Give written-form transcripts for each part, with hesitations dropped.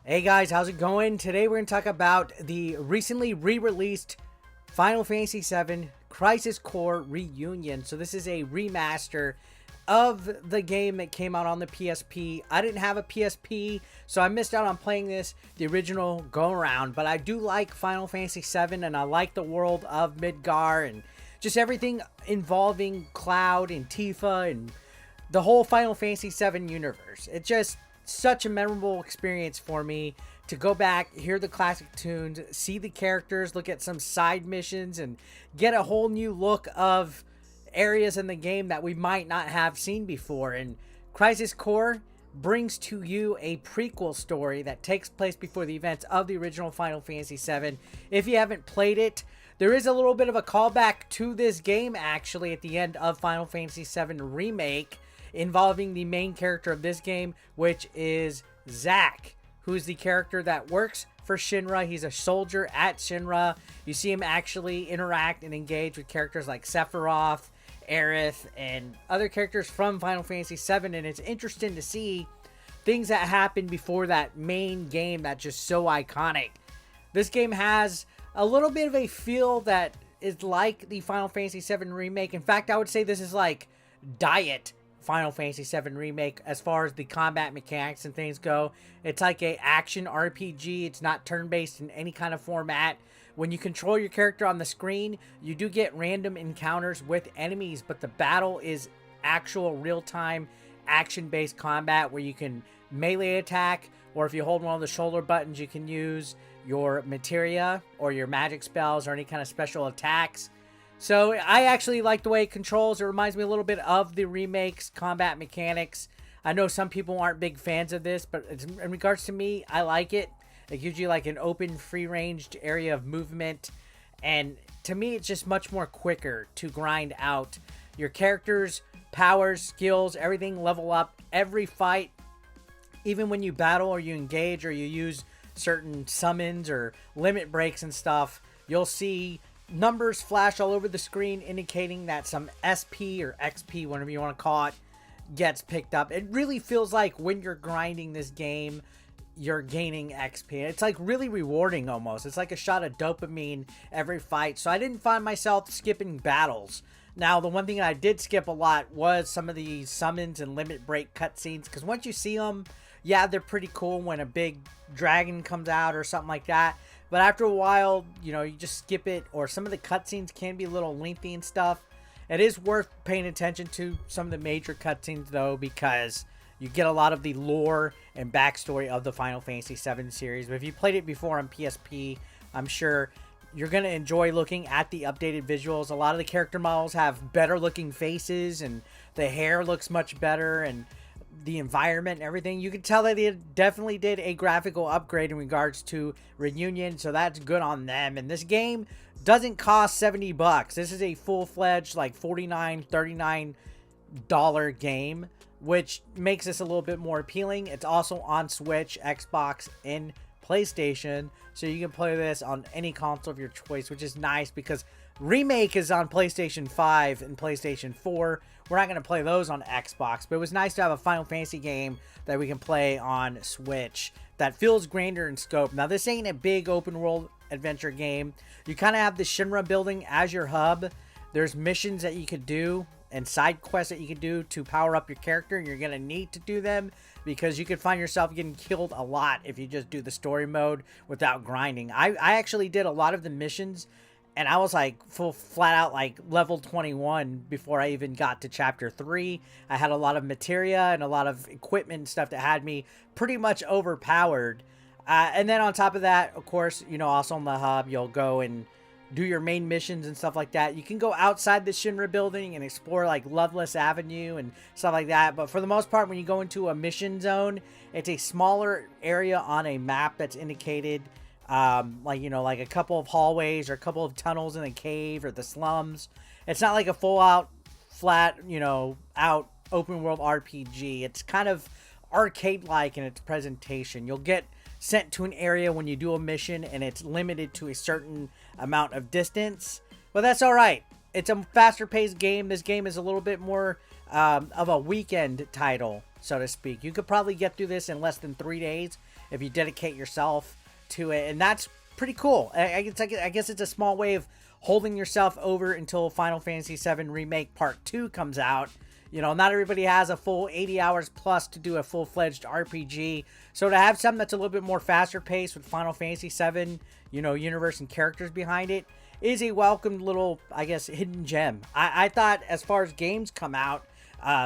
Hey guys, how's it going? Today we're going to talk about the recently re-released Final Fantasy VII Crisis Core Reunion. So this is a remaster of the game that came out on the PSP. I didn't have a PSP, so I missed out on playing this the original go-around. But I do like Final Fantasy VII, and I like the world of Midgar and just everything involving Cloud and Tifa and the whole Final Fantasy VII universe. It just such a memorable experience for me to go back, hear the classic tunes, see the characters, look at some side missions, and get a whole new look of areas in the game that we might not have seen before. And Crisis Core brings to you a prequel story that takes place before the events of the original Final Fantasy VII. If you haven't played it, there is a little bit of a callback to this game actually at the end of Final Fantasy VII Remake, involving the main character of this game, which is Zack, who's the character that works for Shinra. He's a soldier at Shinra. You see him actually interact and engage with characters like Sephiroth, Aerith, and other characters from Final Fantasy VII, and it's interesting to see things that happened before that main game that's just so iconic. This game has a little bit of a feel that is like the Final Fantasy VII Remake. In fact, I would say this is like Diet Final Fantasy VII Remake as far as the combat mechanics and things go. It's like a action RPG. It's not turn-based in any kind of format. When you control your character on the screen, you do get random encounters with enemies, but the battle is actual real-time action-based combat where you can melee attack, or if you hold one of the shoulder buttons, you can use your materia or your magic spells or any kind of special attacks. So I actually like the way it controls. It reminds me a little bit of the remake's combat mechanics. I know some people aren't big fans of this, but in regards to me, I like it. It gives you like an open, free-ranged area of movement. And to me, it's just much more quicker to grind out. Your characters, powers, skills, everything level up every fight. Even when you battle or you engage or you use certain summons or limit breaks and stuff, you'll see numbers flash all over the screen indicating that some SP or XP, whatever you want to call it, gets picked up. It really feels like when you're grinding this game, you're gaining XP. It's like really rewarding almost. It's like a shot of dopamine every fight. So I didn't find myself skipping battles. Now, the one thing I did skip a lot was some of the summons and limit break cutscenes, because once you see them, yeah, they're pretty cool when a big dragon comes out or something like that. But after a while, you know, you just skip it, or some of the cutscenes can be a little lengthy and stuff. It is worth paying attention to some of the major cutscenes, though, because you get a lot of the lore and backstory of the Final Fantasy VII series. But if you played it before on PSP, I'm sure you're going to enjoy looking at the updated visuals. A lot of the character models have better looking faces, and the hair looks much better, and the environment and everything. You can tell that they definitely did a graphical upgrade in regards to Reunion, so that's good on them. And this game doesn't cost $70. This is a full-fledged like $49, $39 game, which makes this a little bit more appealing. It's also on Switch, Xbox, and PlayStation, so you can play this on any console of your choice, which is nice because Remake is on PlayStation 5 and PlayStation 4. We're not going to play those on Xbox, but it was nice to have a Final Fantasy game that we can play on Switch that feels grander in scope. Now, this ain't a big open world adventure game. You kind of have the Shinra building as your hub. There's missions that you could do and side quests that you can do to power up your character, and you're going to need to do them because you could find yourself getting killed a lot if you just do the story mode without grinding. I actually did a lot of the missions, and I was like flat out like level 21 before I even got to chapter 3. I had a lot of materia and a lot of equipment and stuff that had me pretty much overpowered. And then on top of that, of course, you know, also on the hub, you'll go and do your main missions and stuff like that. You can go outside the Shinra building and explore like Loveless Avenue and stuff like that. But for the most part, when you go into a mission zone, it's a smaller area on a map that's indicated. Like, you know, like a couple of hallways or a couple of tunnels in a cave or the slums. It's not like a full out flat, you know, out open world RPG. It's kind of arcade like in its presentation. You'll get sent to an area when you do a mission, and it's limited to a certain amount of distance, but that's all right. It's a faster paced game. This game is a little bit more of a weekend title, so to speak. You could probably get through this in less than 3 days if you dedicate yourself to it, and that's pretty cool. I guess it's a small way of holding yourself over until Final Fantasy VII Remake Part 2 comes out. You know, not everybody has a full 80 hours plus to do a full-fledged RPG. So to have something that's a little bit more faster paced with Final Fantasy VII, you know, universe and characters behind it, is a welcomed little, I guess, hidden gem. I thought as far as games come out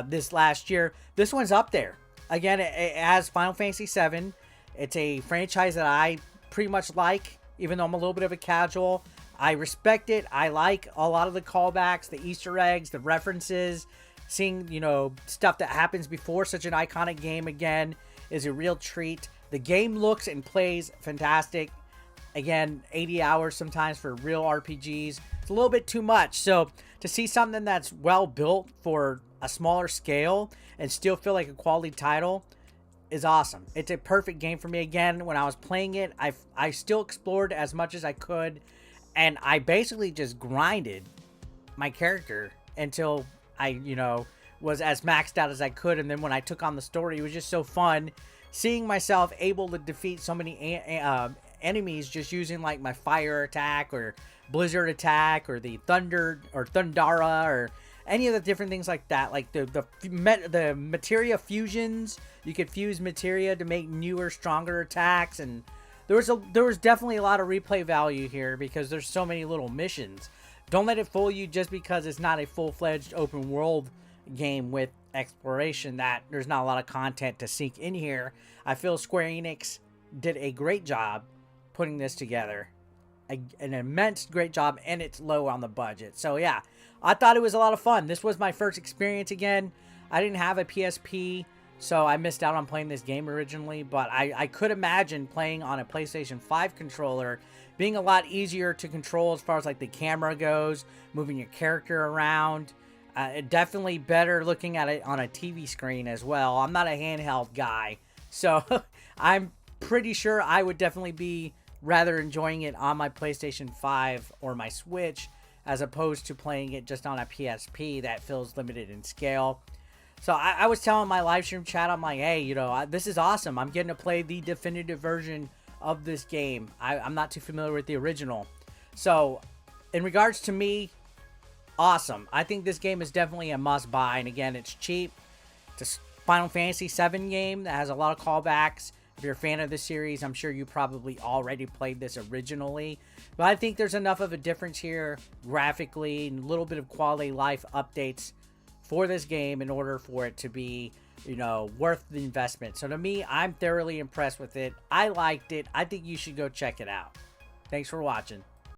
this last year, this one's up there. Again, it has Final Fantasy VII. It's a franchise that I pretty much like, even though I'm a little bit of a casual. I respect it. I like a lot of the callbacks, the Easter eggs, the references. Seeing, you know, stuff that happens before such an iconic game again is a real treat. The game looks and plays fantastic. Again, 80 hours sometimes for real RPGs. It's a little bit too much. So to see something that's well built for a smaller scale and still feel like a quality title is awesome. It's a perfect game for me. Again, when I was playing it, I still explored as much as I could. And I basically just grinded my character until I, you know, was as maxed out as I could. And then when I took on the story, it was just so fun seeing myself able to defeat so many enemies just using like my fire attack or blizzard attack or the thunder or thundara or any of the different things like that. Like the materia fusions, you could fuse materia to make newer, stronger attacks. And there was definitely a lot of replay value here because there's so many little missions. Don't let it fool you just because it's not a full-fledged open world game with exploration that there's not a lot of content to sink in here. I feel Square Enix did a great job putting this together. An immense great job, and it's low on the budget. So yeah, I thought it was a lot of fun. This was my first experience again. I didn't have a PSP, so I missed out on playing this game originally, but I could imagine playing on a PlayStation 5 controller being a lot easier to control as far as like the camera goes, moving your character around. Definitely better looking at it on a TV screen as well. I'm not a handheld guy, so I'm pretty sure I would definitely be rather enjoying it on my PlayStation 5 or my Switch as opposed to playing it just on a PSP that feels limited in scale. So I was telling my live stream chat, I'm like, hey, you know, this is awesome. I'm getting to play the definitive version of this game. I'm not too familiar with the original. So in regards to me, awesome. I think this game is definitely a must buy. And again, it's cheap. It's a Final Fantasy VII game that has a lot of callbacks. If you're a fan of the series, I'm sure you probably already played this originally. But I think there's enough of a difference here graphically and a little bit of quality life updates for this game in order for it to be, you know, worth the investment. So to me, I'm thoroughly impressed with it. I liked it. I think you should go check it out. Thanks for watching.